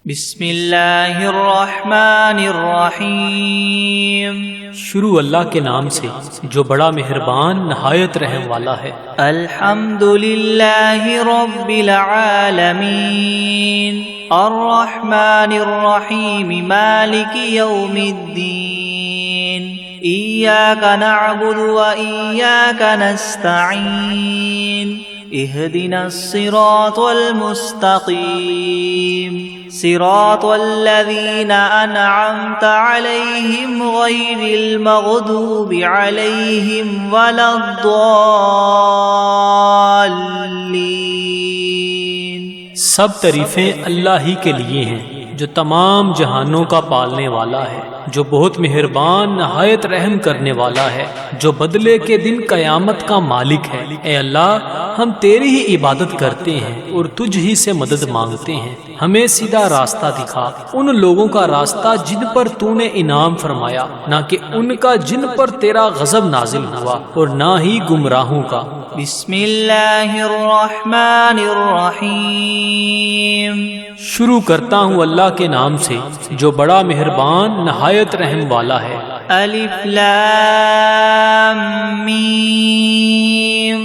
بسم اللہ الرحمن الرحیم۔ شروع اللہ کے نام سے جو بڑا مہربان نہایت رحم والا ہے۔ الحمد للہ رب العالمین الرحمن الرحیم مالک یوم الدین ایاک نعبد و ایاک نستعین اهدنا الصراط المستقيم صراط الذين أنعمت عليهم غير المغضوب عليهم ولا الضالين۔ سب تعریفیں اللہ ہی کے لیے ہیں جو تمام جہانوں کا پالنے والا ہے، جو بہت مہربان نہایت رحم کرنے والا ہے، جو بدلے کے دن قیامت کا مالک ہے۔ اے اللہ، ہم تیری ہی عبادت کرتے ہیں اور تجھ ہی سے مدد مانگتے ہیں۔ ہمیں سیدھا راستہ دکھا، ان لوگوں کا راستہ جن پر تو نے انعام فرمایا، نہ کہ ان کا جن پر تیرا غضب نازل ہوا، اور نہ ہی گمراہوں کا۔ بسم اللہ الرحمن الرحیم۔ شروع کرتا ہوں اللہ کے نام سے جو بڑا مہربان نہایت رحم والا ہے۔ الف لام میم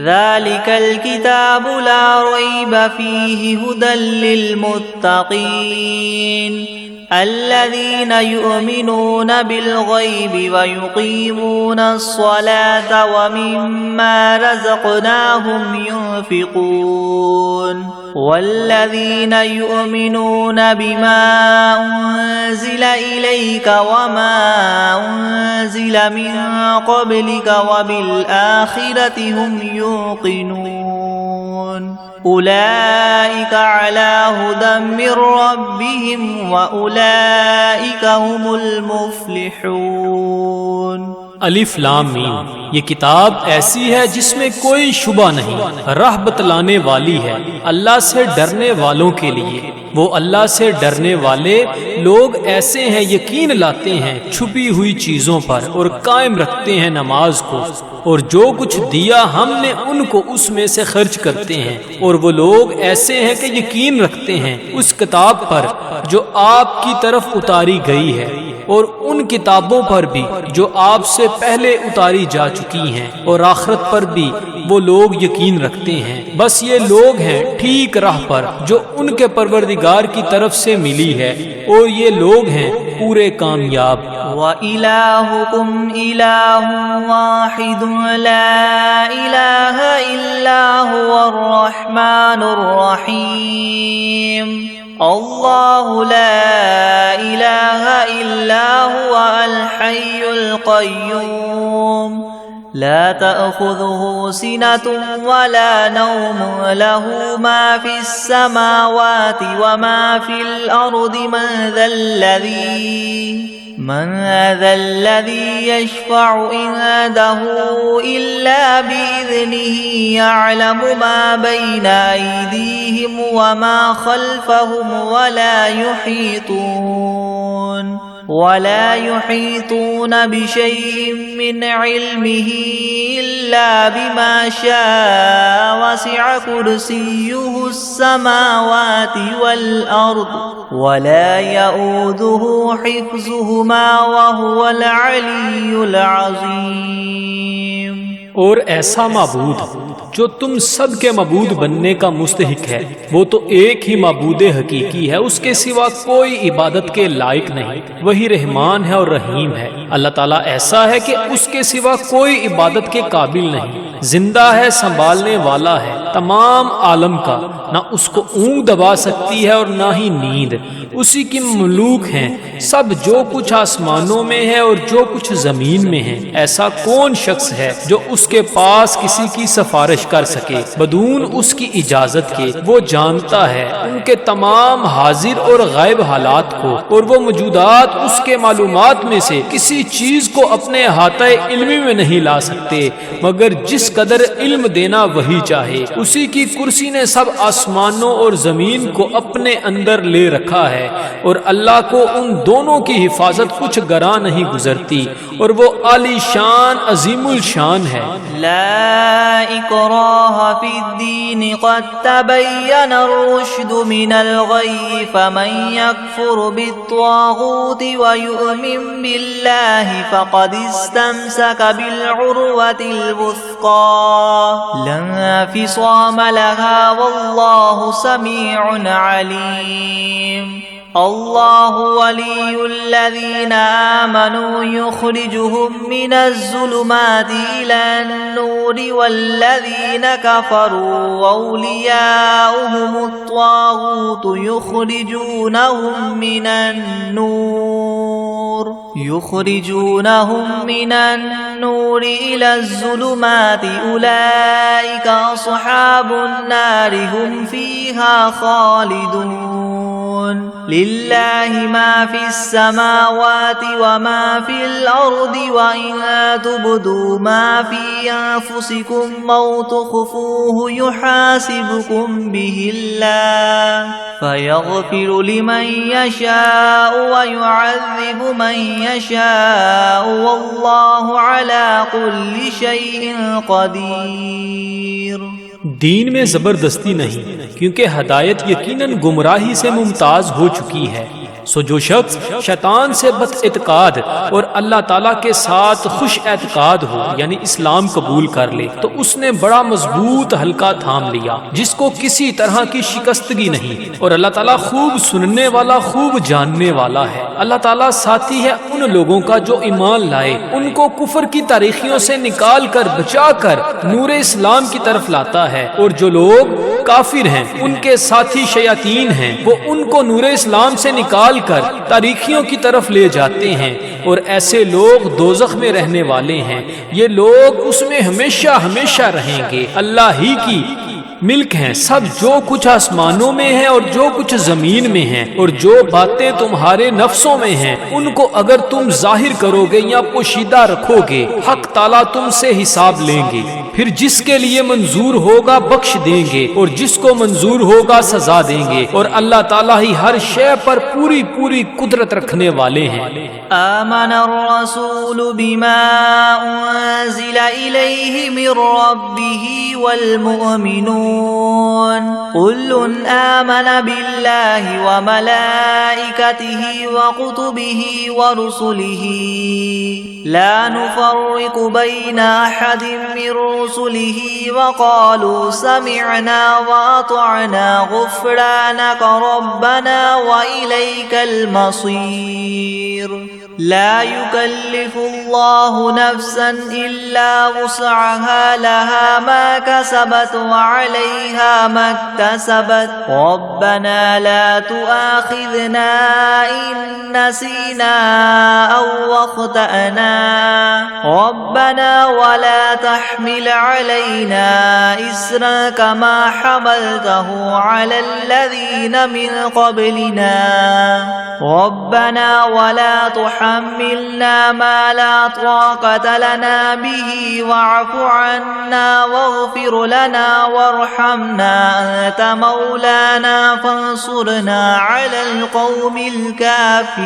ذالک الکتاب لا ریب فیہ ھدی للمتقین الذین یؤمنون بالغیب ویقیمون الصلاة ومما رزقناہم ينفقون والذین یؤمنون بما انزل الیک وما انزل من قبلک وبالآخرة هم یوقنون اولئک علی ھدی من ربہم واولئک هم المفلحون۔ الف لام میم، یہ کتاب ایسی ہے جس میں کوئی شبہ نہیں، راہ بتلانے والی ہے اللہ سے ڈرنے والوں کے لیے۔ وہ اللہ سے ڈرنے والے لوگ ایسے ہیں یقین لاتے ہیں چھپی ہوئی چیزوں پر اور قائم رکھتے ہیں نماز کو، اور جو کچھ دیا ہم نے ان کو اس میں سے خرچ کرتے ہیں۔ اور وہ لوگ ایسے ہیں کہ یقین رکھتے ہیں اس کتاب پر جو آپ کی طرف اتاری گئی ہے، اور ان کتابوں پر بھی جو آپ سے پہلے اتاری جا چکی ہیں، اور آخرت پر بھی وہ لوگ یقین رکھتے ہیں۔ بس یہ لوگ ہیں ٹھیک راہ پر جو ان کے پروردگار کی طرف سے ملی ہے، اور یہ لوگ ہیں پورے کامیاب۔ وَإِلَٰهُكُمْ إِلَٰهٌ وَاحِدٌ لَا إِلَٰهَ إِلَّا هُوَ الرَّحْمَٰنُ الرَّحِيمُ اللہ لا الہ الا هو الحی القیوم لا تأخذه سنة ولا نوم له ما في السماوات وما في الأرض من ذا الذي يشفع عنده إلا بإذنه يعلم ما بين أيديهم وما خلفهم ولا يحيطون بشيء من علمه إلا بما شاء وسع كرسيه السماوات والأرض ولا يؤوده حفظهما وهو العلي العظيم۔ اور ایسا معبود جو تم سب کے معبود بننے کا مستحق ہے، وہ تو ایک ہی معبود حقیقی ہے، اس کے سوا کوئی عبادت کے لائق نہیں۔ وہی رحمان ہے اور رحیم ہے۔ اللہ تعالیٰ ایسا ہے کہ اس کے سوا کوئی عبادت کے قابل نہیں، زندہ ہے، سنبھالنے والا ہے تمام عالم کا، نہ اس کو اونگ دبا سکتی ہے اور نہ ہی نیند۔ اسی کی مملوک ہیں سب، جو کچھ آسمانوں میں ہے اور جو کچھ زمین میں ہے۔ ایسا کون شخص ہے جو اس کے پاس کسی کی سفارش کر سکے بدون اس کی اجازت کے؟ وہ جانتا ہے ان کے تمام حاضر اور غائب حالات کو، اور وہ موجودات اس کے معلومات میں سے کسی چیز کو اپنے احاطہ علمی میں نہیں لا سکتے مگر جس قدر علم دینا وہی چاہے۔ اسی کی کرسی نے سب آسمانوں اور زمین کو اپنے اندر لے رکھا ہے، اور اللہ کو ان دونوں کی حفاظت کچھ گراں نہیں گزرتی، اور وہ عالی شان عظیم الشان ہے۔ لا اکراہ فی الدین قد تبین الرشد من الغی فمن یکفر بالطاغوت ویؤمن باللہ فقد استمسک بالعروة الوثقى لا انفصام لها واللہ سمیع علیم۔ اللہ ولی الذین آمنوا یخرجهم من الظلمات إلى النور والذین کفروا اولیاؤهم الطاغوت یخرجونهم من النور إلى الظلمات أولئك أصحاب النار هم فيها خالدون۔ للہ ما فی السماوات وما فی الارض وإن تبدوا ما فی انفسکم او تخفوه یحاسبکم به اللہ فیغفر لمن یشاء ویعذب من یشاء واللہ علی کل شیء قدیر۔ دین میں زبردستی نہیں، کیونکہ ہدایت یقیناً گمراہی سے ممتاز ہو چکی ہے۔ سو جو شخص شیطان سے بد اعتقاد اور اللہ تعالیٰ کے ساتھ خوش اعتقاد ہو، یعنی اسلام قبول کر لے، تو اس نے بڑا مضبوط حلقہ تھام لیا جس کو کسی طرح کی شکستگی نہیں، اور اللہ تعالیٰ خوب سننے والا، خوب جاننے والا ہے۔ اللہ تعالیٰ ساتھی ہے ان لوگوں کا جو ایمان لائے، ان کو کفر کی تاریخیوں سے نکال کر بچا کر نور اسلام کی طرف لاتا ہے، اور جو لوگ کافر ہیں ان کے ساتھی شیاطین ہیں، وہ ان کو نور اسلام سے نکال کر تاریخیوں کی طرف لے جاتے ہیں، اور ایسے لوگ دوزخ میں رہنے والے ہیں، یہ لوگ اس میں ہمیشہ ہمیشہ رہیں گے۔ اللہ ہی کی ملک ہیں سب، جو کچھ آسمانوں میں ہے اور جو کچھ زمین میں ہے، اور جو باتیں تمہارے نفسوں میں ہیں ان کو اگر تم ظاہر کرو گے یا پوشیدہ رکھو گے، حق تعالیٰ تم سے حساب لیں گے، پھر جس کے لیے منظور ہوگا بخش دیں گے، اور جس کو منظور ہوگا سزا دیں گے، اور اللہ تعالیٰ ہی ہر شے پر پوری پوری قدرت رکھنے والے ہیں۔ آمن الرسول بما انزل الیہ من ربہ والمؤمنون كل آمن بالله وملائكته وكتبه ورسله لا نفرق بين أحد من رسله وقالوا سمعنا وأطعنا غفرانك ربنا وإليك المصير۔ لا يكلف الله نفسا إلا وسعها لها ما كسبت وعليها ما اكتسبت ربنا لا تؤاخذنا إن نسينا أو أخطأنا ربنا ولا تحمل علينا إصرا كما حملته على الذين من قبلنا ربنا ولا تحملنا ما لا طاقة لنا به واعف عنا واغفر لنا وارحمنا أنت مولانا فانصرنا على القوم الكافرين۔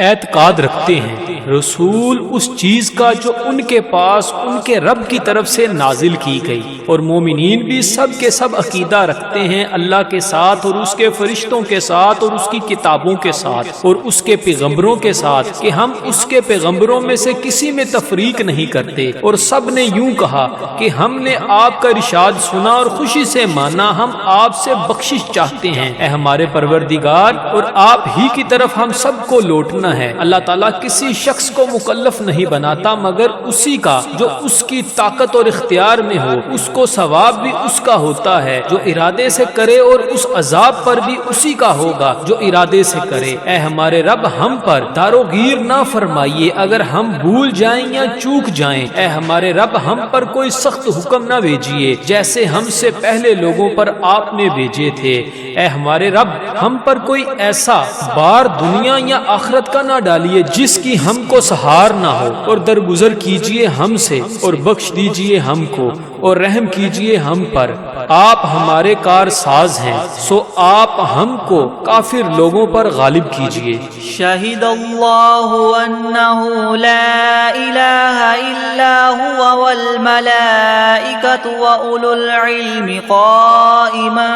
اعتقاد رکھتے ہیں رسول اس چیز کا جو ان کے پاس ان کے رب کی طرف سے نازل کی گئی، اور مومنین بھی سب کے سب عقیدہ رکھتے ہیں اللہ کے ساتھ اور اس کے فرشتوں کے ساتھ اور اس کی کتابوں کے ساتھ اور اس کے پیغمبروں کے ساتھ کہ ہم اس کے پیغمبروں میں سے کسی میں تفریق نہیں کرتے، اور سب نے یوں کہا کہ ہم نے آپ کا ارشاد سنا اور خوشی سے مانا، ہم آپ سے بخشش چاہتے ہیں اے ہمارے پروردگار، اور آپ ہی کی طرف ہم سب کو لوٹنا ہے۔ اللہ تعالیٰ کسی شخص کو مکلف نہیں بناتا مگر اسی کا جو اس کی طاقت اور اختیار میں ہو، اس کو ثواب بھی اس کا ہوتا ہے جو ارادے سے کرے، اور اس عذاب پر بھی اسی کا ہوگا جو ارادے سے کرے۔ اے ہمارے رب، ہم پر داروگیر نہ نہ فرمائیے اگر ہم بھول جائیں یا چوک جائیں، اے ہمارے رب ہم پر کوئی سخت حکم نہ بھیجیے جیسے ہم سے پہلے لوگوں پر آپ نے بھیجے تھے۔ اے ہمارے رب ہم پر کوئی ایسا بار دنیا یا آخرت کا نہ ڈالیے جس کی ہم کو سہار نہ ہو، اور درگزر کیجیے ہم سے اور بخش دیجیے ہم کو اور رحم کیجیے ہم پر۔ آپ ہمارے کار ساز ہیں، سو آپ ہم کو کافر لوگوں پر غالب کیجیے۔ شہد اللہ انہ لا الہ الا ہوا والملائکۃ واولو العلم قائما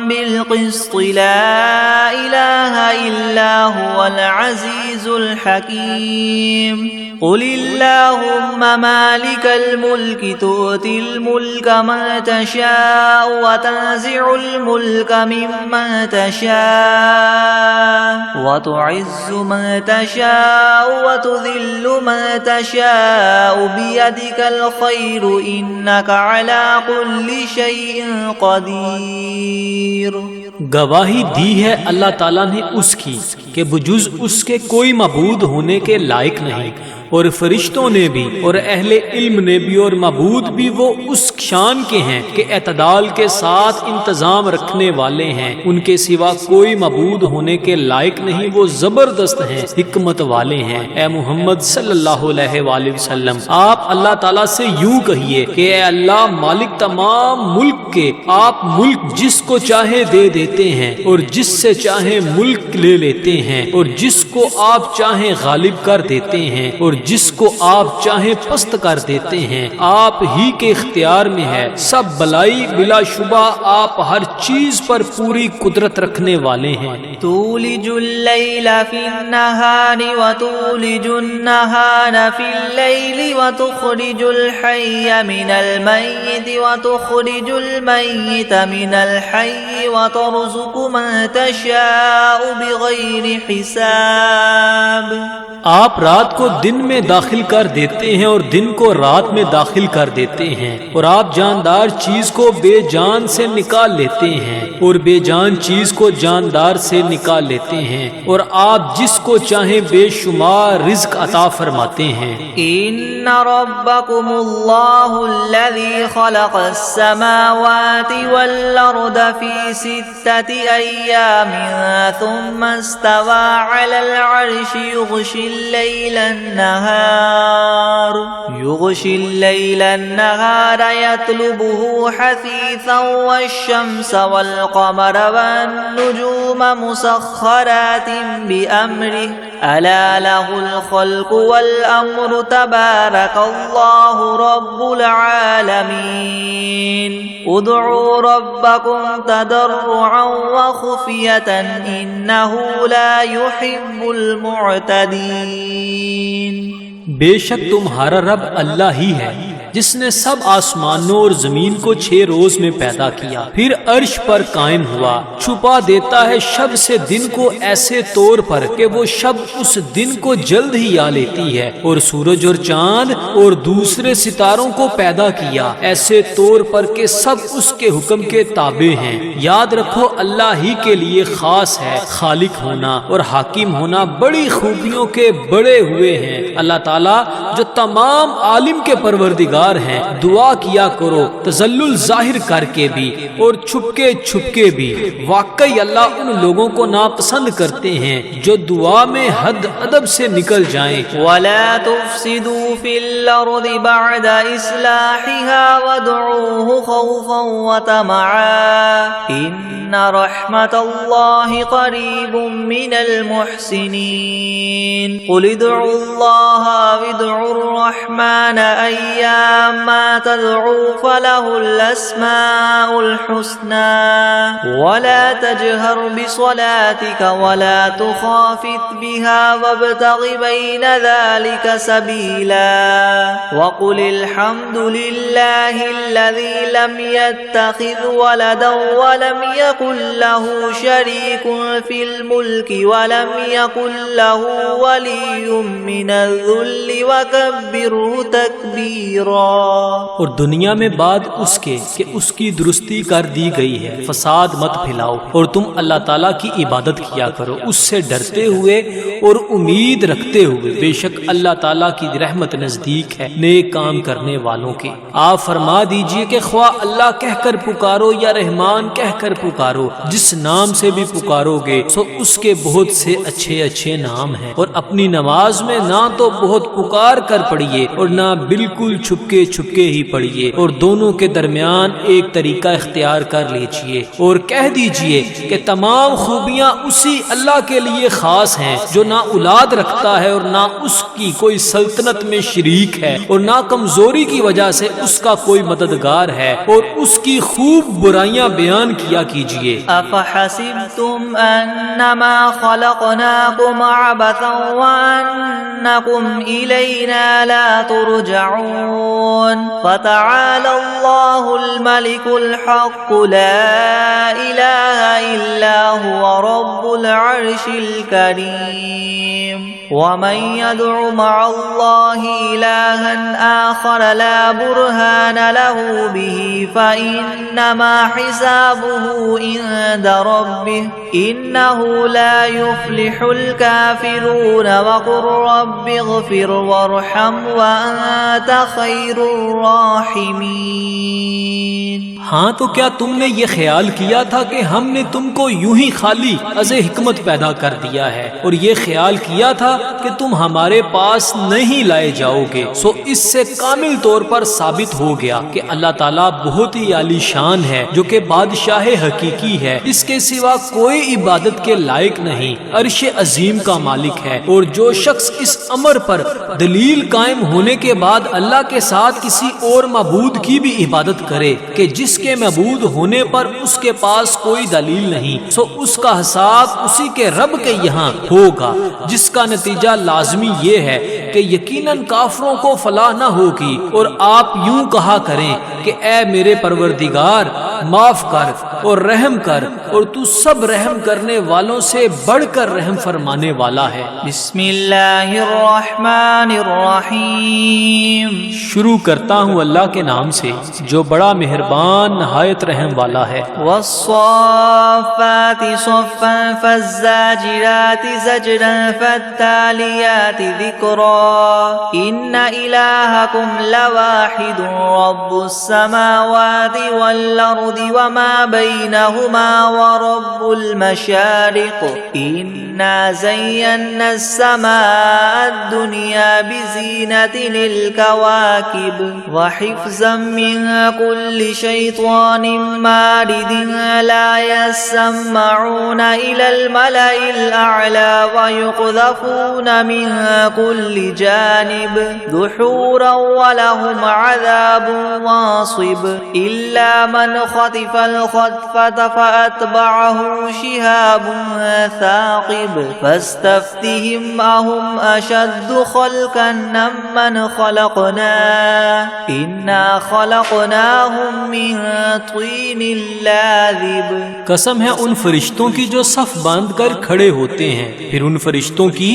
بالقسط لا الہ الا هو العزیز الحکیم۔ قل اللہم مالک الملک تؤتی الملک من تشاء وتنزع الملک ممن تشاء وتعز من تشاء وتذل من تشاء بیدک الخیر انک علی کل شیء قدیر۔ گواہی دی ہے اللہ تعالیٰ نے اس کی کہ بجز اس کے کوئی معبود ہونے کے لائق نہیں، اور فرشتوں نے بھی اور اہل علم نے بھی اور معبود بھی وہ اس شان کے ہیں کہ اعتدال کے ساتھ انتظام رکھنے والے ہیں، ان کے سوا کوئی معبود ہونے کے لائق نہیں، وہ زبردست ہیں، حکمت والے ہیں۔ اے محمد صلی اللہ علیہ وآلہ وسلم آپ اللہ تعالیٰ سے یوں کہیے کہ اے اللہ مالک تمام ملک کے، آپ ملک جس کو چاہے دے دیتے ہیں اور جس سے چاہے ملک لے لیتے ہیں، اور جس کو آپ چاہیں غالب کر دیتے ہیں اور جس کو آپ چاہیں پست کر دیتے ہیں، آپ ہی کے اختیار میں ہے سب بلائی، بلا شبہ آپ ہر چیز پر پوری قدرت رکھنے والے ہیں۔ تولج اللیل فی النہار وتولج النہار فی اللیل وتخرج الحی من المیت وتخرج المیت من الحی وترزق من تشاء بغیر حساب۔ آپ رات کو دن میں داخل کر دیتے ہیں اور دن کو رات میں داخل کر دیتے ہیں، اور آپ جاندار چیز کو بے جان سے نکال لیتے ہیں اور بے جان چیز کو جاندار سے نکال لیتے ہیں، اور آپ جس کو چاہیں بے شمار رزق عطا فرماتے ہیں۔ ان ربکم اللہ الذی خلق السماوات والارض فی 6 ایام ثم استوى على العرش يغشي الليل النهار يطلبه حثيثا والشمس والقمر والنجوم مسخرات بأمره ألا له الخلق والأمر تبارك الله رب العالمين ادعوا ربكم تضرعا وخفية إنه لا يحب المعتدين۔ بے شک تمہارا رب اللہ ہی ہے جس نے سب آسمانوں اور زمین کو 6 روز میں پیدا کیا، پھر عرش پر قائم ہوا، چھپا دیتا ہے شب سے دن کو ایسے طور پر کہ وہ شب اس دن کو جلد ہی آ لیتی ہے، اور سورج اور چاند اور دوسرے ستاروں کو پیدا کیا ایسے طور پر کہ سب اس کے حکم کے تابع ہیں۔ یاد رکھو اللہ ہی کے لیے خاص ہے خالق ہونا اور حاکم ہونا، بڑی خوبیوں کے بڑے ہوئے ہیں اللہ تعالیٰ جو تمام عالم کے پروردگار ہیں۔ دعا کیا کرو تذلل ظاہر کر کے بھی اور چھپ کے بھی، واقعی اللہ ان لوگوں کو ناپسند کرتے ہیں جو دعا میں حد ادب سے نکل جائیں۔ وَلَا تُفْسِدُوا فِي الْأَرْضِ بَعْدَ إِصْلَاحِهَا وَادْعُوهُ خَوْفًا وَطَمَعًا إِنَّ رَحْمَتَ اللَّهِ قَرِيبٌ مِّنَ الْمُحْسِنِينَ قُلِ ادْعُوا اللَّهَ وَادْعُوا الرَّحْمَنَ أَيَّمَّا تَدْعُوا فَلَهُ الْأَسْمَاءُ الْحُسْنَى وَلَا تَجْهَرْ بِصَلَاتِكَ وَلَا تُخَافِتْ بِهَا وَابْتَغِ بَيْنَ ذَلِكَ سَبِيلًا وَقُلِ الْحَمْدُ لِلَّهِ الَّذِي لَمْ يَتَّخِذْ وَلَدًا وَلَمْ يَكُنْ لَهُ شَرِيكٌ فِي الْمُلْكِ وَلَمْ يَكُنْ لَهُ وَلِيٌّ مِّنَ الذُّلِّ الكل وكبره تكبيرا. اور دنیا میں بعد اس کے کہ اس کی درستی کر دی گئی ہے فساد مت پھیلاؤ، اور تم اللہ تعالیٰ کی عبادت کیا کرو اس سے ڈرتے ہوئے اور امید رکھتے ہوئے، بے شک اللہ تعالیٰ کی رحمت نزدیک ہے نیک کام کرنے والوں کے. آپ فرما دیجئے کہ خواہ اللہ کہہ کر پکارو یا رحمان کہہ کر پکارو، جس نام سے بھی پکارو گے سو اس کے بہت سے اچھے اچھے نام ہیں. اور اپنی نماز میں نہ تو بہت پکار کر پڑھیے اور نہ بالکل چھپکے چھپکے ہی پڑھیے، اور دونوں کے درمیان ایک طریقہ اختیار کر لیجئے، اور کہہ دیجئے کہ تمام خوبیاں اسی اللہ کے لیے خاص ہیں جو نہ اولاد رکھتا ہے اور نہ اس کی کوئی سلطنت میں شریک ہے، اور نہ کمزوری کی وجہ سے اس کا کوئی مددگار ہے، اور اس کی خوب برائیاں بیان کیا کیجئے. افحسبتم انما خلقناكم عبثا وانكم الینا لا ترجعون. فتعالى الله الملك الحق لا اله الا هو رب العرش الكريم. ومن يدع مع الله إلها آخر لا برهان له به فإنما حسابه عند ربه إنه لا يفلح الكافرون. وقل رب اغفر وارحم وأنت خير الراحمين. ہاں تو کیا تم نے یہ خیال کیا تھا کہ ہم نے تم کو یوں ہی خالی از حکمت پیدا کر دیا ہے، اور یہ خیال کیا تھا کہ تم ہمارے پاس نہیں لائے جاؤ گے؟ سو اس سے کامل طور پر ثابت ہو گیا کہ اللہ تعالیٰ بہت ہی عالی شان ہے، جو کہ بادشاہ حقیقی ہے، اس کے سوا کوئی عبادت کے لائق نہیں، عرش عظیم کا مالک ہے. اور جو شخص اس امر پر دلیل قائم ہونے کے بعد اللہ کے ساتھ کسی اور معبود کی بھی عبادت کرے کہ جس کے معبود ہونے پر اس کے پاس کوئی دلیل نہیں، سو اس کا حساب اسی کے رب کے یہاں ہوگا، جس کا نتیجہ لازمی یہ ہے کہ یقیناً کافروں کو فلاح نہ ہوگی. اور آپ یوں کہا کریں کہ اے میرے پروردگار معاف کر اور رحم کر، اور تو سب رحم کرنے والوں سے بڑھ کر رحم فرمانے والا ہے. بسم اللہ الرحمن الرحیم. شروع کرتا ہوں اللہ کے نام سے جو بڑا مہربان نہایت رحم والا ہے. والصافات صفا فالزاجرات زجرا فالتاليات ذكرا إن إلهكم لواحد رب السماوات والأرض وما بينهما ورب المشارق إنا زينا السماء الدنيا بزينة للكواكب وحفظا من كل شيطان مارد لا يسمعون إلى الملأ الأعلى ويقذفون من كل جانب دحورا ولهم عذاب واصب إلا من خطف الخطفة فأتبعه شهاب ثاقب فاستفتهم أهم أشد خلقا ممن خلقنا إنا خلقناهم من طين لازب. قسم ہے ان فرشتوں کی جو صف باندھ کر کھڑے ہوتے ہیں، پھر ان فرشتوں کی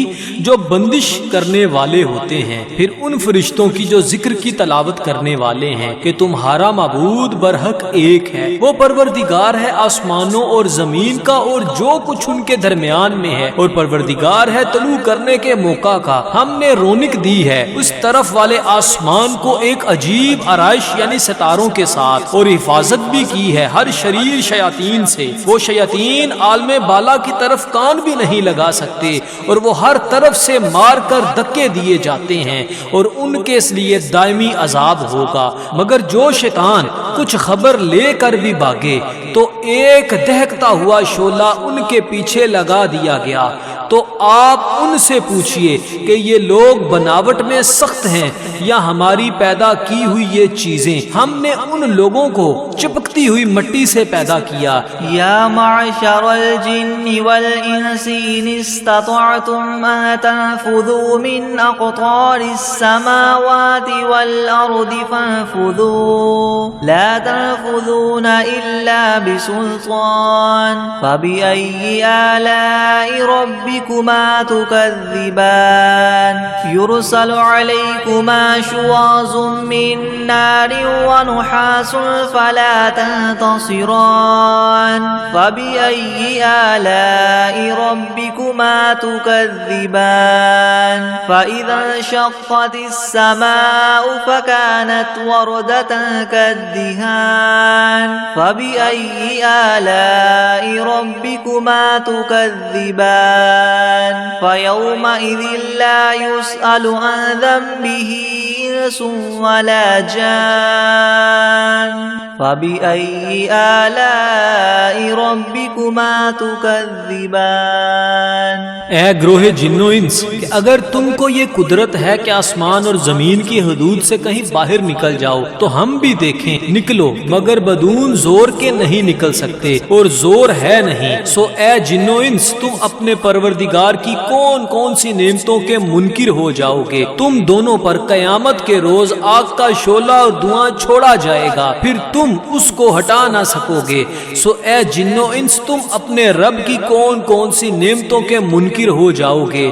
جو بندش کرنے والے ہوتے ہیں، پھر ان فرشتوں کی جو ذکر کی تلاوت کرنے والے ہیں کہ تمہارا معبود برحق ایک ہے، وہ پروردگار ہے آسمانوں اور زمین کا اور جو کچھ ان کے درمیان میں ہے، اور پروردگار ہے طلوع کرنے کے موقع کا. ہم نے رونق دی ہے اس طرف والے آسمان کو ایک عجیب آرائش یعنی ستاروں کے ساتھ، اور حفاظت بھی کی ہے ہر شریر شیاطین سے. وہ شیاطین عالم بالا کی طرف کان بھی نہیں لگا سکتے، اور وہ ہر طرف سے مار کر دھکے دیے جاتے ہیں، اور ان کے اس لیے دائمی عذاب ہوگا. مگر جو شیطان کچھ خبر لے کر بھی بھاگے تو ایک دہکتا ہوا شعلہ ان کے پیچھے لگا دیا گیا. تو آپ ان سے پوچھئے کہ یہ لوگ بناوٹ میں سخت ہیں یا ہماری پیدا کی ہوئی یہ چیزیں؟ ہم نے ان لوگوں کو چپکتی ہوئی مٹی سے پیدا کیا. یا معشر الجن والانس ان استطعتم ان تنفذوا من اقطار السماوات والارض فانفذوا لا تنفذون الا بسلطان فبأي آلاء ربكم ربكما تكذبان يرسل عليكما شواظ من نار ونحاس فلا تنتصران فبأي آلاء ربكما تكذبان فإذا انشقت السماء فكانت وردة كالدهان فبأي آلاء ربكما تكذبان فيومئذ لا يسأل عن ذنبه إنس ولا جان فبأي آلاء ربكما تكذبان اے گروہ جن و انس کہ اگر تم کو یہ قدرت ہے کہ آسمان اور زمین کی حدود سے کہیں باہر نکل جاؤ تو ہم بھی دیکھیں نکلو، مگر بدون زور کے نہیں نکل سکتے اور زور ہے نہیں۔ سو اے جن و انس تم اپنے پروردگار کی کون کون سی نعمتوں کے منکر ہو جاؤ گے؟ تم دونوں پر قیامت کے روز آگ کا شعلہ اور دھواں چھوڑا جائے گا، پھر تم اس کو ہٹا نہ سکو گے۔ سو اے جن و انس تم اپنے رب کی کون کون سی نعمتوں کے منکر ہو جاؤ گے؟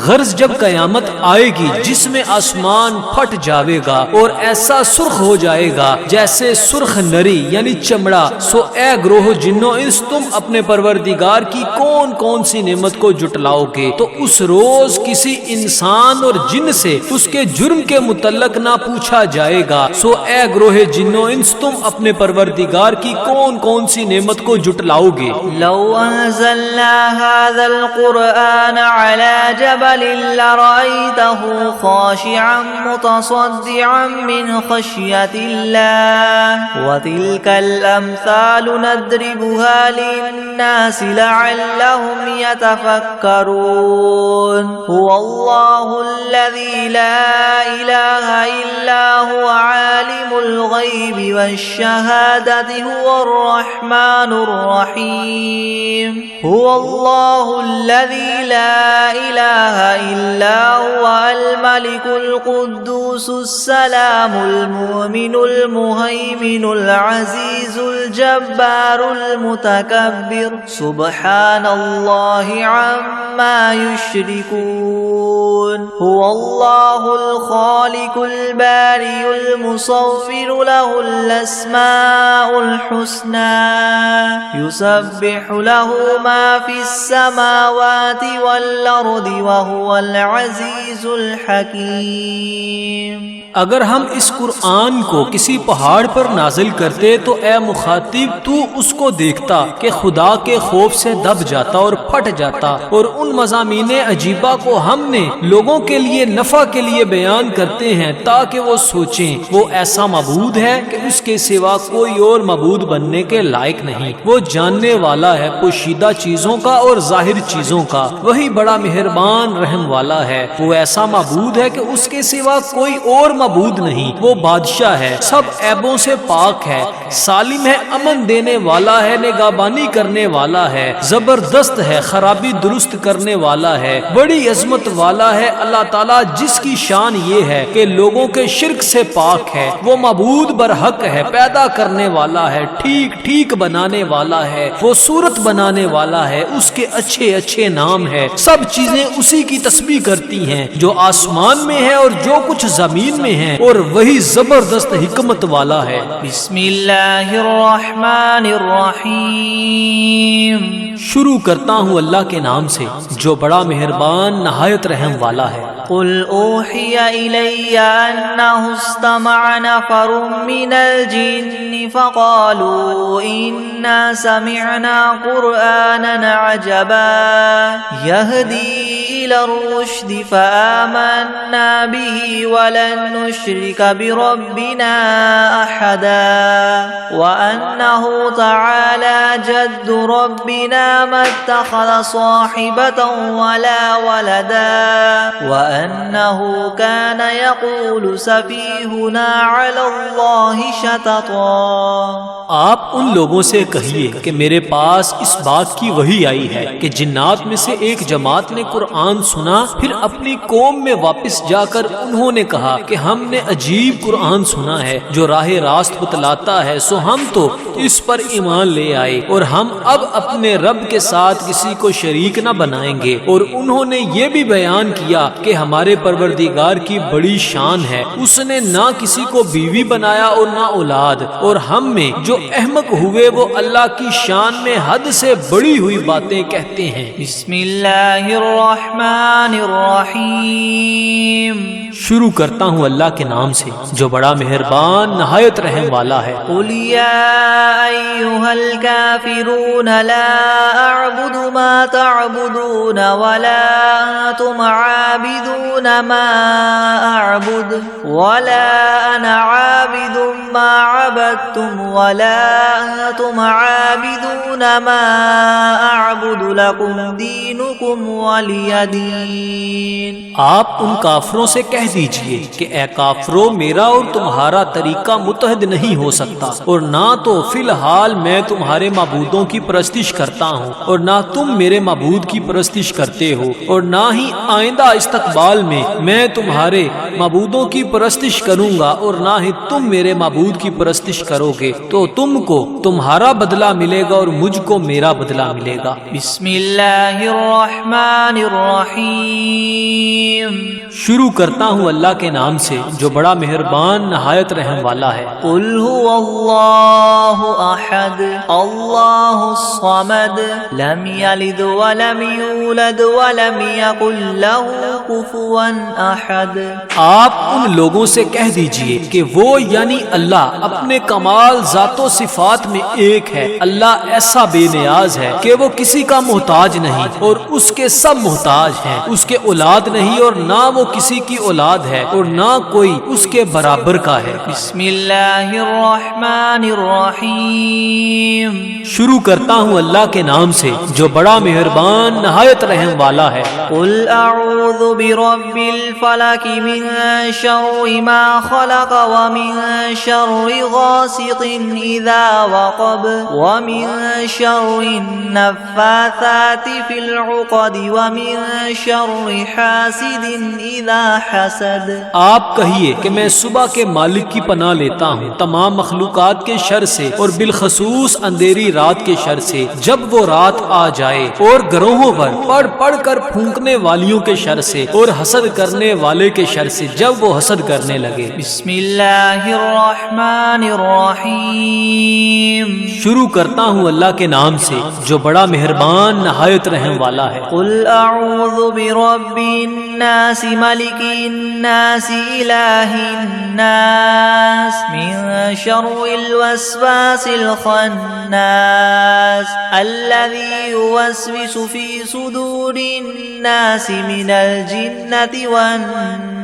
غرض جب قیامت آئے گی جس میں آسمان پھٹ جاوے گا اور ایسا سرخ ہو جائے گا جیسے سرخ نری یعنی چمڑا، سو اے گروہ جن و انس تم اپنے پروردگار کی کون کون سی نعمت کو جٹلاؤ گے؟ تو اس روز کسی انسان اور جن سے اس کے جرم کے متعلق نہ پوچھا جائے گا۔ سو اے گروہ جن و انس تم اپنے پروردگار کی کون کون سی نعمت کو جٹلاؤ گے؟ لو انزلنا هذا القرآن على جبل لرأيته خاشعا متصدعا من خشية الله وتلك الأمثال نضربها للناس لعلهم يتفكرون هو الله الذي لا إله إلا هو عالم الغيب والشهادة هو الرحمن الرحيم هو الله الذي لا إله إلا هو الملك القدوس السلام المؤمن المهيمن العزيز الجبار المتكبر سبحان الله عما يشركون هو الله الخالق البارئ المصور له الأسماء الحسنى يسبح له ما في السماوات والأرض وهو العزيز الحكيم۔ اگر ہم اس قرآن کو کسی پہاڑ پر نازل کرتے تو اے مخاطب تو اس کو دیکھتا کہ خدا کے خوف سے دب جاتا اور پھٹ جاتا، اور ان مضامین عجیبہ کو ہم نے لوگوں کے لیے نفع کے لیے بیان کرتے ہیں تاکہ وہ سوچیں وہ ایسا معبود ہے کہ اس کے سوا کوئی اور معبود بننے کے لائق نہیں۔ وہ جاننے والا ہے پوشیدہ چیزوں کا اور ظاہر چیزوں کا، وہی بڑا مہربان رحم والا ہے۔ وہ ایسا معبود ہے کہ اس کے سوا کوئی اور معبود نہیں۔ وہ بادشاہ ہے، سب عیبوں سے پاک ہے، سالم ہے، امن دینے والا ہے، نگہبانی کرنے والا ہے، زبردست ہے، خرابی درست کرنے والا ہے، بڑی عظمت والا ہے۔ اللہ تعالیٰ جس کی شان یہ ہے کہ لوگوں کے شرک سے پاک ہے، وہ معبود برحق ہے، پیدا کرنے والا ہے، ٹھیک ٹھیک بنانے والا ہے، وہ صورت بنانے والا ہے، اس کے اچھے اچھے نام ہے۔ سب چیزیں اسی کی تسبیح کرتی ہیں جو آسمان میں ہے اور جو کچھ زمین میں ہے، اور وہی زبردست حکمت والا ہے۔ بسم اللہ الرحمن الرحیم، شروع کرتا ہوں اللہ کے نام سے جو بڑا مہربان نہایت رحم والا ہے۔ قل اوحی الی انہ استمع نفر من الجن فقالوا انا سمعنا قرآنا عجبا يهدي الى الرشد فآمنا به ولن نشرك بربنا احدا وانه تعالى جد ربنا ما اتخذ صاحبة ولا ولدا وأنه كان يقول سفيهنا على الله شططا۔ آپ ان لوگوں سے کہیے کہ میرے پاس اس بات کی وحی آئی ہے کہ جنات میں سے ایک جماعت نے قرآن قرآن سنا، پھر اپنی قوم میں واپس جا کر انہوں نے کہا کہ ہم نے عجیب قرآن سنا ہے جو راہ راست بتلاتا ہے، سو ہم تو اس پر ایمان لے آئے اور ہم اب اپنے رب کے ساتھ کسی کو شریک نہ بنائیں گے۔ اور انہوں نے یہ بھی بیان کیا کہ ہمارے پروردگار کی بڑی شان ہے، اس نے نہ کسی کو بیوی بنایا اور نہ اولاد، اور ہم میں جو احمق ہوئے وہ اللہ کی شان میں حد سے بڑی ہوئی باتیں کہتے ہیں۔ بسم اللہ الرحمن الرحیم، شروع کرتا ہوں اللہ کے نام سے جو بڑا مہربان نہایت رحم والا ہے۔ قل یا ایھا الکافرون لا اعبد ما تعبدون ولا انتم عابدون ما اعبد ولا انا عابد ما عبدتم ولا انتم عابدون ما اعبد لكم دینکم ولی دین۔ آپ ان کافروں سے کہہ دیجئے کہ اے کافرو، میرا اور تمہارا طریقہ متحد نہیں ہو سکتا، اور نہ تو فی الحال میں تمہارے معبودوں کی پرستش کرتا ہوں اور نہ تم میرے معبود کی پرستش کرتے ہو، اور نہ ہی آئندہ استقبال میں تمہارے معبودوں کی پرستش کروں گا اور نہ ہی تم میرے معبود کی پرستش کرو گے، تو تم کو تمہارا بدلہ ملے گا اور مجھ کو میرا بدلہ ملے گا۔ بسم اللہ الرحمن الرحیم، شروع کرتا ہوں اللہ کے نام سے جو بڑا مہربان نہایت رحم والا ہے۔ قل هو اللہ احد اللہ الصمد لم یلد ولم یولد ولم یکن له کفوا احد۔ آپ ان لوگوں سے کہہ دیجئے کہ وہ یعنی اللہ اپنے کمال ذات و صفات میں ایک ہے، اللہ ایسا بے نیاز ہے کہ وہ کسی کا محتاج نہیں اور اس کے سب محتاج ہیں، اس کے اولاد نہیں اور نہ وہ کسی کی اولاد ہے اور نہ کوئی اس کے برابر کا ہے۔ بسم اللہ الرحمن الرحیم، شروع کرتا ہوں اللہ کے نام سے جو بڑا مہربان نہایت رحم والا ہے۔ قل اعوذ برب الفلق من شر ما خلق ومن شر غاسق اذا وقب ومن شر النفاثات في العقد ومن شر حاسد اذا حسد۔ آپ کہیے کہ میں صبح کے مالک کی پناہ لیتا ہوں تمام مخلوقات کے شر سے اور بالخصوص اندھیری رات کے شر سے جب وہ رات آ جائے، اور گروہوں پر پڑھ پڑھ کر پھونکنے والیوں کے شر سے اور حسد کرنے والے کے شر سے جب وہ حسد کرنے لگے۔ بسم اللہ الرحمن الرحیم، شروع کرتا ہوں اللہ کے نام سے جو بڑا مہربان نہایت رحم والا ہے۔ قل اعوذ برب الناس ملک الناس الہ الناس من شر الوسواس الخناس الذي يوسوس في صدور الناس من الجنة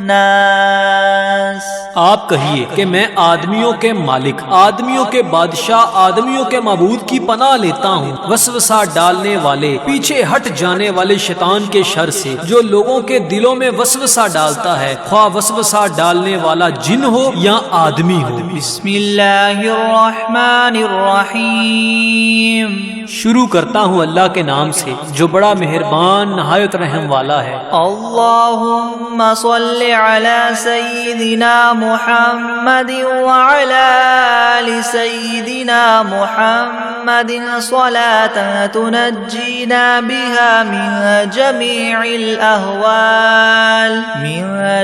والناس۔ آپ کہیے کہ میں آدمیوں کے مالک، آدمیوں کے بادشاہ، آدمیوں کے معبود کی پناہ لیتا ہوں وسوسہ ڈالنے والے، پیچھے ہٹ جانے والے شیطان کے شر سے جو لوگوں کے دلوں میں وسوسہ ڈالتا ہے، خواہ وسوسہ ڈالنے والا جن ہو یا آدمی ہو۔ بسم اللہ الرحمن الرحیم، شروع کرتا ہوں اللہ کے نام سے جو بڑا مہربان نہایت رحم والا ہے۔ اللہم صل علی سیدنا محمد وعلی آل سیدنا محمد صلاة تنجینا بها من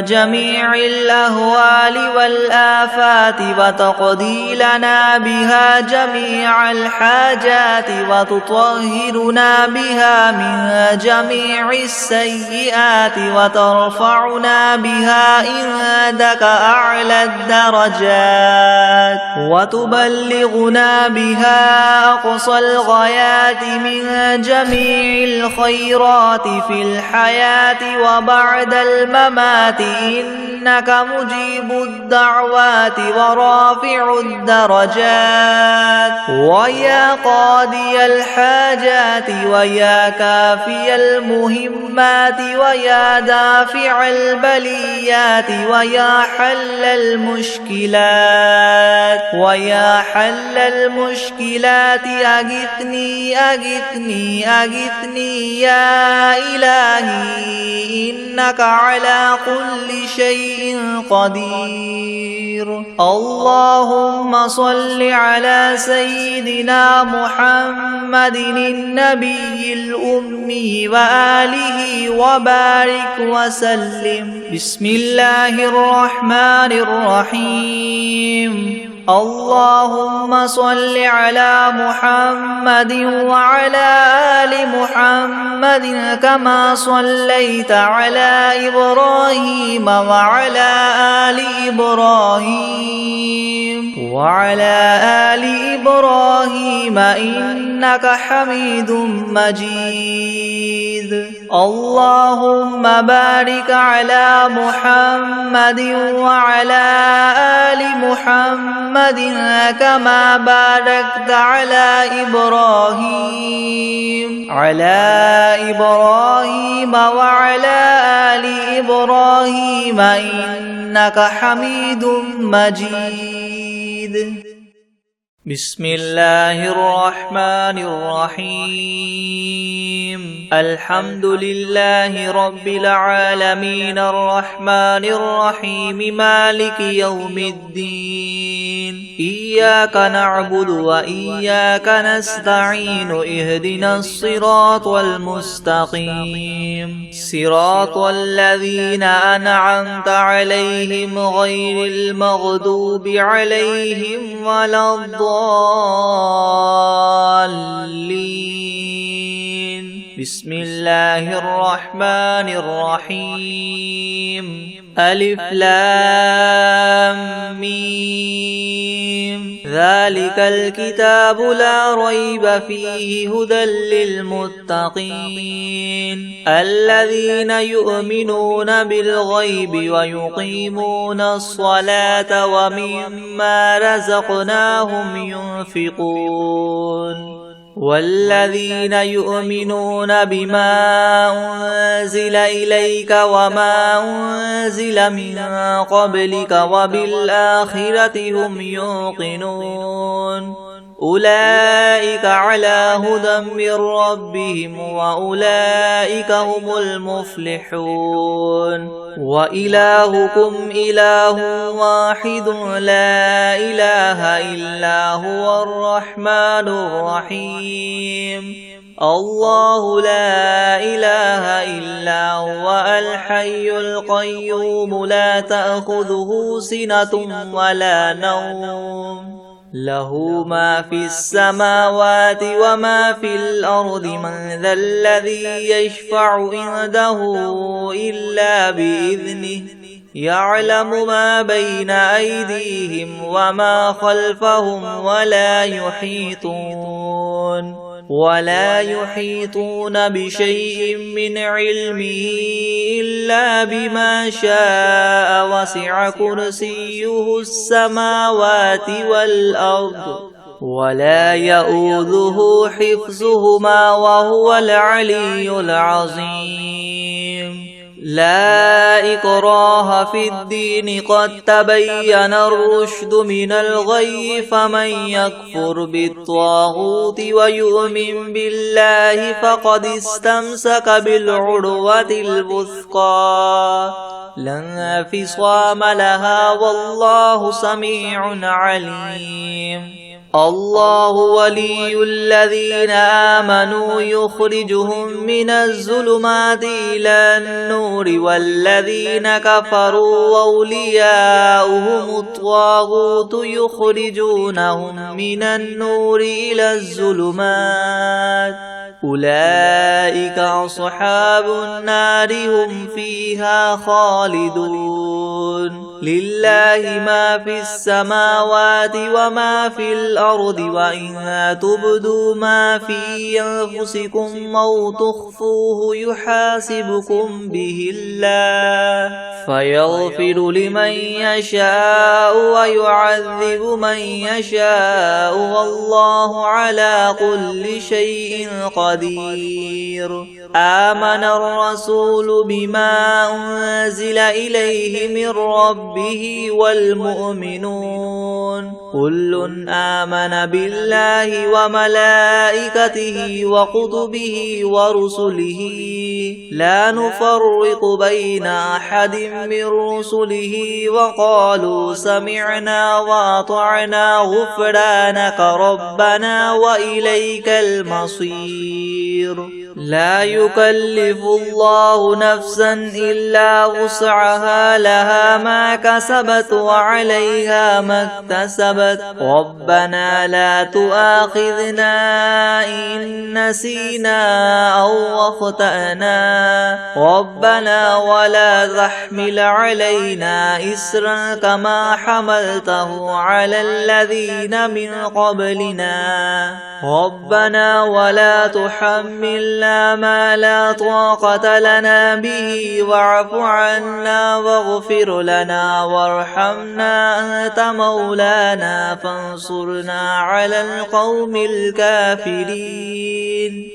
جمیع الأهوال والآفات وتقضی لنا بها جمیع الحاجات وتطهرنا بها من جميع السيئات وترفعنا بها عندك أعلى الدرجات وتبلغنا بها أقصى الغايات من جميع الخيرات في الحياة وبعد الممات إنك مجيب الدعوات ورافع الدرجات ويا قاضي الحاجات ويا كافي المهمات ويا دافع البليات ويا حل المشكلات أغثني أغثني أغثني يا إلهي إنك على كل شيء قدير. اللهم صل على سيدنا محمد النبي الأمي وآله وبارك وسلم. بسم الله الرحمن الرحيم. اللهم صل على محمد وعلى آل محمد كما صليت على إبراهيم وعلى آل إبراهيم إنك حميد مجيد. اللهم بارك على محمد وعلى آل محمد كما باركت على إبراهيم وعلى آل إبراهيم إنك حميد مجيد. بسم الله الرحمن الرحيم. الحمد لله رب العالمين الرحمن الرحيم مالك يوم الدين. إياك نعبد وإياك نستعين. اهدنا الصراط المستقيم صراط الذين أنعمت عليهم غير المغضوب عليهم ولا الضالين. بسم الله الرحمن الرحيم. ألف لام ميم. ذلك الكتاب لا ريب فيه هدى للمتقين الذين يؤمنون بالغيب ويقيمون الصلاة ومما رزقناهم ينفقون والذين يؤمنون بما أنزل إليك وما أنزل من قبلك وبالآخرة هم يوقنون أولئك على هدى من ربهم وأولئك هم المفلحون. وإلهكم إله واحد لا إله إلا هو الرحمن الرحيم. الله لا إله إلا هو الحي القيوم لا تأخذه سنة ولا نوم له ما في السماوات وما في الأرض. من ذا الذي يشفع عنده إلا بإذنه يعلم ما بين أيديهم وما خلفهم ولا يحيطون بشيء من علمه إلا بما شاء وسع كرسيه السماوات والأرض ولا يؤوده حفظهما وهو العلي العظيم. لا إكراه في الدين قد تبين الرشد من الغي فمن يكفر بالطاغوت ويؤمن بالله فقد استمسك بالعروة الوثقى لا انفصام لها والله سميع عليم. الله ولي الذين آمنوا يخرجهم من الظلمات إلى النور والذين كفروا أولياؤهم الطاغوت يخرجونهم من النور إلى الظلمات أولئك أصحاب النار هم فيها خالدون. لله ما في السماوات وما في الأرض وإن تبدوا ما في أنفسكم أو تخفوه يحاسبكم به الله فيغفر لمن يشاء ويعذب من يشاء والله على كل شيء قدير. آمن الرسول بما أنزل إليه من ربه والمؤمنون كل آمن بالله وملائكته وكتبه ورسله لا نفرق بين أحد من رسله وقالوا سمعنا وأطعنا غفرانك ربنا وإليك المصير لا يكلف الله نفسا إلا وسعها لها ما كسبت وعليها ما اكتسبت ربنا لا تؤاخذنا إن نسينا أو أخطأنا ربنا ولا تحمل علينا إسرا كما حملته على الذين من قبلنا ربنا ولا تحملنا ما لا طاقة لنا به واعف عنا واغفر لنا وارحمنا أنت مولانا فانصرنا على القوم الكافرين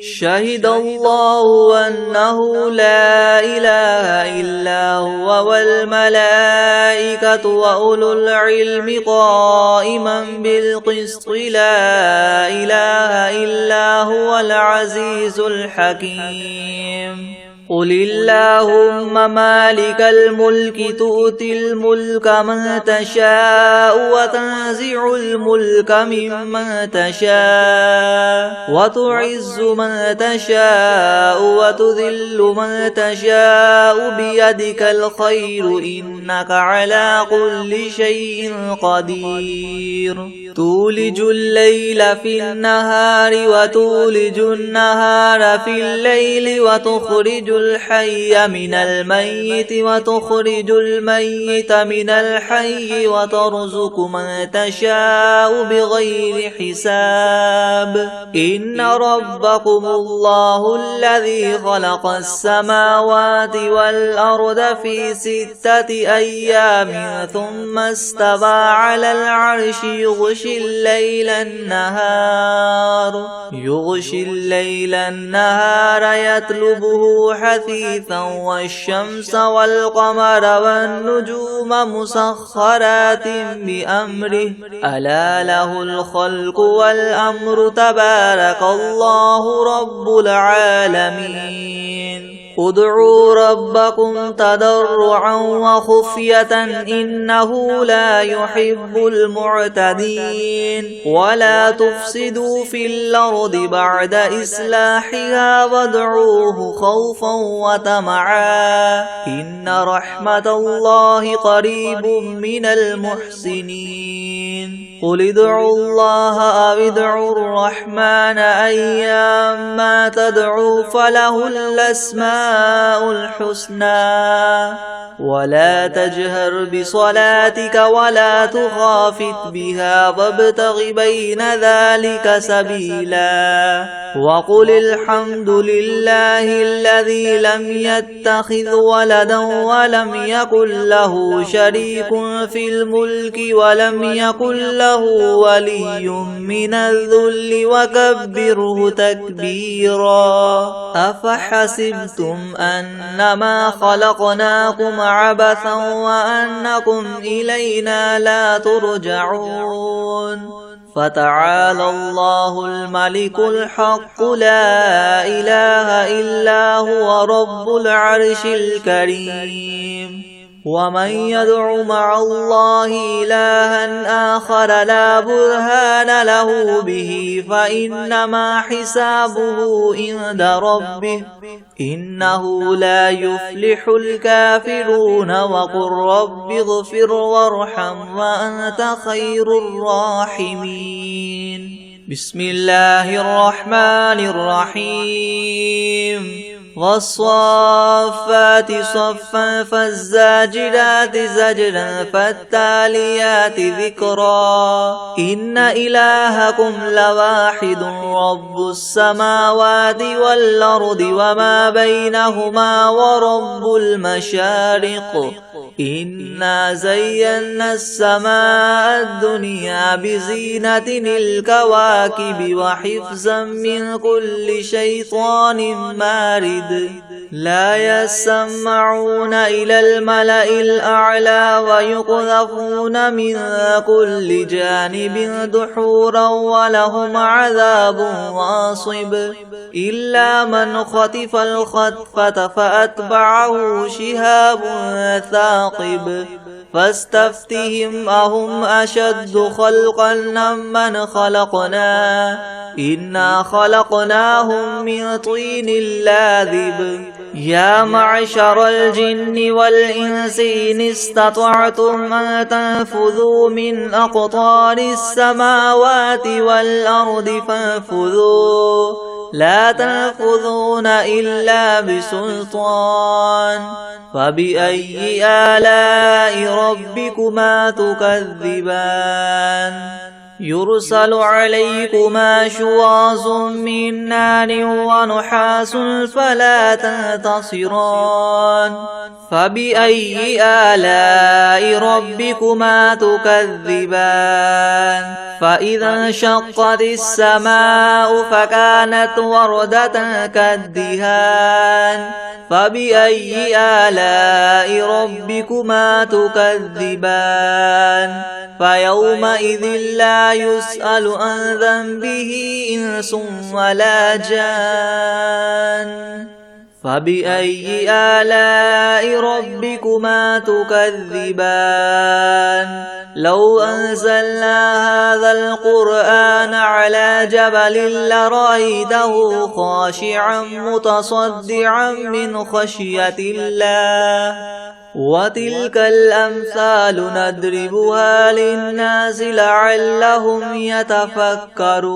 شهد الله أنه لا إله إلا هو والملائكة وأولو العلم قائما بالقسط لا إله إلا هو العزيز الحكيم قل اللهم مالك الملك تؤتي الملك من تشاء وتنزع الملك ممن تشاء وتعز من تشاء وتذل من تشاء بيدك الخير إنك على كل شيء قدير تولج الليل في النهار وتولج النهار في الليل وتخرج الحي من الميت وتخرج الميت من الحي وترزق من تشاء بغير حساب إن ربكم الله الذي خلق السماوات والأرض في 6 أيام ثم استوى على العرش يغشي الليل النهار يطلبه حثيثا والشمس والقمر والنجوم مسخرات بأمره ألا له الخلق والأمر تبارك الله رب العالمين ادعوا ربكم تضرعا وخفية إنه لا يحب المعتدين ولا تفسدوا في الأرض بعد إصلاحها وادعوه خوفا وطمعا إن رحمة الله قريب من المحسنين قل ادعوا الله أو ادعوا الرحمن أيما تدعوا فله الأسماء الحسنى ولا تجهر بصلاتك ولا تخافت بها وابتغ بين ذلك سبيلا وقل الحمد لله الذي لم يتخذ ولدا ولم يكن له شريك في الملك ولم يكن له ولي من الذل وكبره تكبيرا أفحسبتم أنما خلقناكم عبثا وأنكم إلينا لا ترجعون فتعالى الله الملك الحق لا إله إلا هو رب العرش الكريم ومن يدع مع الله إلها آخر لا برهان له به فإنما حسابه عند ربه إنه لا يفلح الكافرون وقل رب اغفر وارحم وأنت خير الراحمين بسم الله الرحمن الرحيم والصافات صفا فالزاجرات زجرا فالتاليات ذكرا إن إلهكم لواحد رب السماوات والأرض وما بينهما ورب المشارق إنا زينا السماء الدنيا بزينة الكواكب وحفظا من كل شيطان مارد لا يسمعون إلى الملأ الأعلى ويقذفون من كل جانب دحورا ولهم عذاب واصب إلا من خطف الخطفة فأتبعه شهاب ثاقب فاستفتهم أهم أشد خلقا ممن خلقنا إنا خلقناهم من طين لاذب يا معشر الجن والإنس إن استطعتم أن تنفذوا من أقطار السماوات والأرض فانفذوا لا تنفذون إلا بسلطان فبأي آلاء ربكما تكذبان يرسل عليكما شواظ من نار ونحاس فلا تنتصران فبأي آلاء ربكما تكذبان فإذا انشقت السماء فكانت وردة كالدهان فبأي آلاء ربكما تكذبان فيومئذ لا يسأل عن ذنبه إنس ولا جان فبأي آلاء ربكما تكذبان لو أنزلنا هذا القرآن على جبل لرأيته خاشعا متصدعا من خشية الله وتلك الأمثال نضربها للناس لعلهم يتفكرون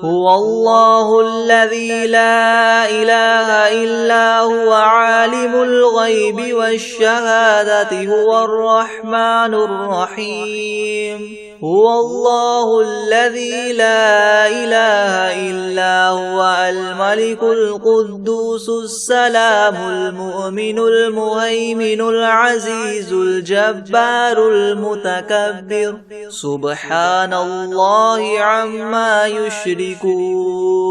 هو الله الذي لا إله إلا هو عالم الغيب والشهادة هو الرحمن الرحيم هو الله الذي لا إله إلا هو الملك القدوس السلام المؤمن المهيمن العزيز الجبار المتكبر سبحان الله عما يشركون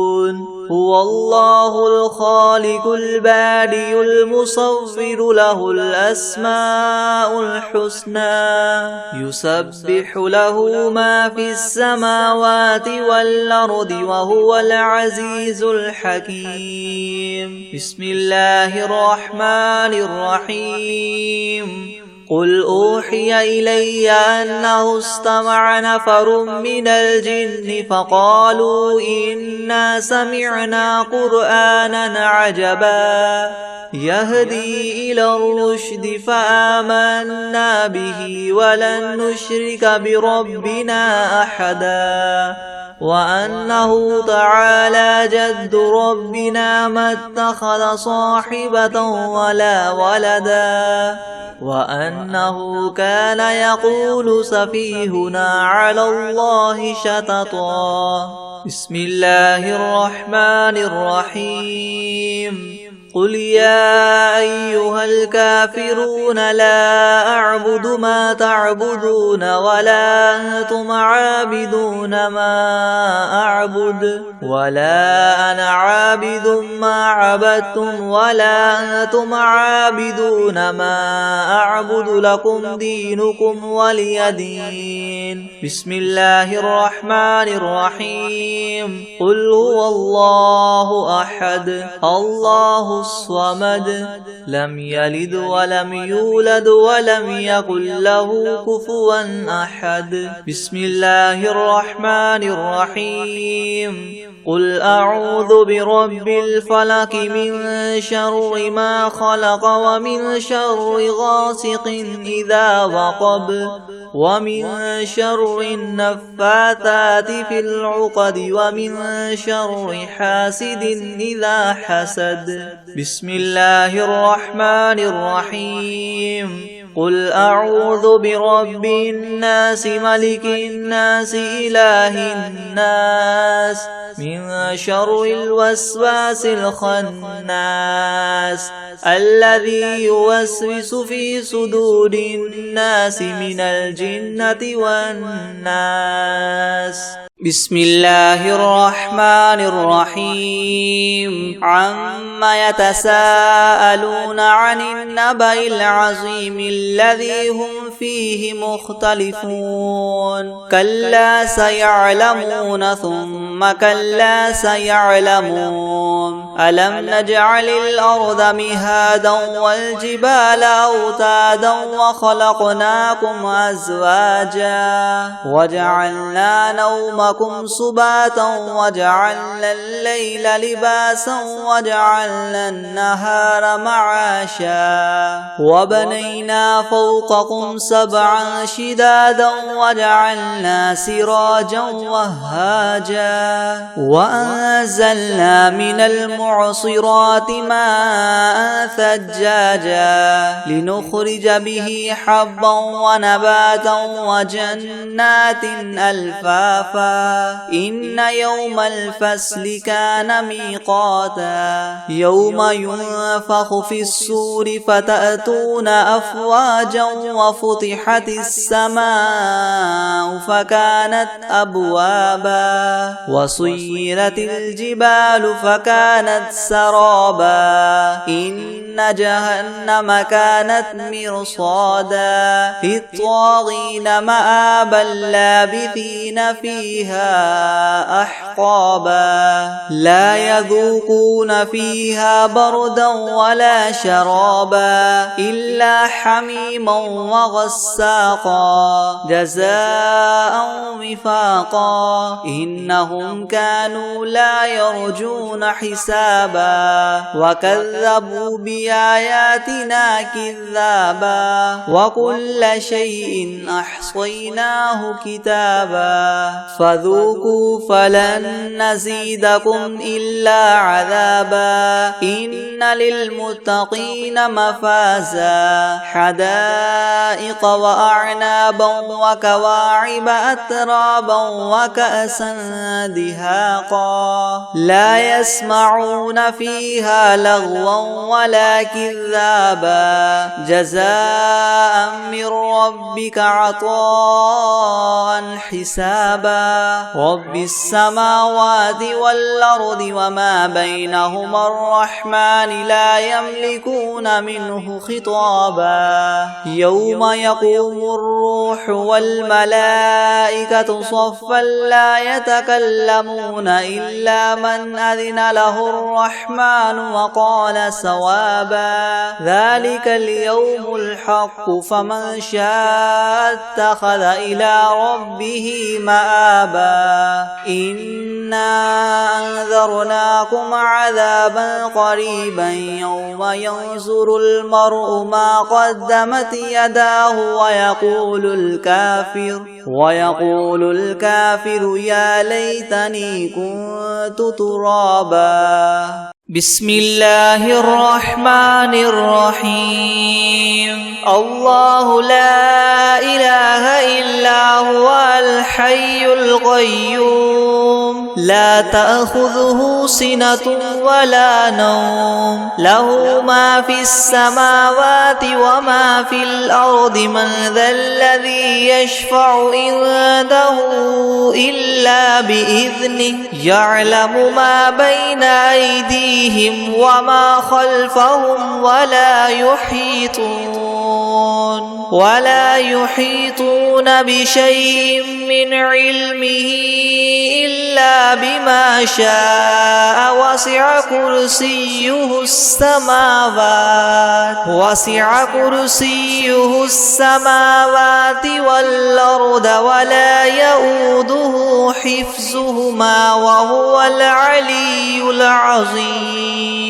هو الله الخالق البارئ المصور له الأسماء الحسنى يسبح له ما في السماوات والأرض وهو العزيز الحكيم بسم الله الرحمن الرحيم قل أوحي إلي أنه استمع نفر من الجن فقالوا إنا سمعنا قرآنا عجبا يهدي إلى الرشد فآمنا به ولن نشرك بربنا أحدا وأنه تعالى جد ربنا ما اتخذ صاحبة ولا ولدا وأنه كان يقول سفيهنا على الله شططا بسم الله الرحمن الرحيم قل يا أيها الكافرون لا أعبد ما تعبدون ولا أنتم عابدون ما أعبد ولا أنا عابد ما عبدتم ولا أنتم عابدون ما أعبد لكم دينكم ولي دين بسم الله الرحمن الرحيم قل هو الله أحد الله الصمد لم يلد ولم يولد ولم يكن له كفوا أحد بسم الله الرحمن الرحيم قل أعوذ برب الفلق من شر ما خلق ومن شر غاسق إذا وقب ومن شر النفاثات في العقد ومن شر حاسد إذا حسد بسم الله الرحمن الرحيم قل أعوذ برب الناس ملك الناس إله الناس من شر الوسواس الخناس الذي يوسوس في صدور الناس من الجنة والناس بسم الله الرحمن الرحيم عما يتساءلون عن النبأ العظيم الذي هم فيه مختلفون كلا سيعلمون ثم كلا سيعلمون ألم نجعل الأرض مهادا والجبال أوتادا وخلقناكم أزواجا وجعلنا نومكم سباتا وجعلنا الليل لباسا وجعلنا النهار معاشا وبنينا فوقكم سبعا شدادا وجعلنا سراجا وهاجا وأنزلنا من المعصرات ماء ثجاجا لنخرج به حبا ونباتا وجنات ألفافا إن يوم الفصل كان ميقاتا يوم ينفخ في الصور فتأتون أفواجا وفتحت السماء فكانت أبوابا وسيرت الجبال فكانت سرابا إن جهنم كانت مرصادا للطاغين مآبا لابثين فيها أحقابا لا يذوقون فيها بردا ولا شرابا إلا حميما وغساقا جزاء وفاقا إنهم كانوا لا يرجون حسابا وكذبوا بآياتنا كذابا وكل شيء أحصيناه كتابا فذوقوا فلن نزيدكم إلا عذابا إن للمتقين مفازا حدائق وأعنابا وكواعب أترابا وكأسا دهاقا لا يسمعون فيها لغوا ولا كذابا جزاء من ربك عطاء حسابا رب السماوات والأرض وما بينهما الرحمن لا يملكون منه خطابا يوم يقوم الروح والملائكة صفا لا يتكلمون إلا من أذن له الرحمن وقال صوابا ذلك اليوم الحق فمن شاء اتخذ إلى ربه مآبا إنا أنذرناكم عذابا قريبا يوم ينظر المرء ما قدمت يداه ويقول الكافر يا ليتني كنت ترابا بسم الله الرحمن الرحيم الله لا إله إلا هو الحي القيوم لا تأخذه سنة ولا نوم له ما في السماوات وما في الأرض من ذا الذي يشفع عنده إلا بإذنه يعلم ما بين أيديهم وما خلفهم ولا يحيطون بشيء من علمه إلا بما شاء وسع كرسيه السماوات والأرض ولا يؤوده حفظهما وهو العلي العظيم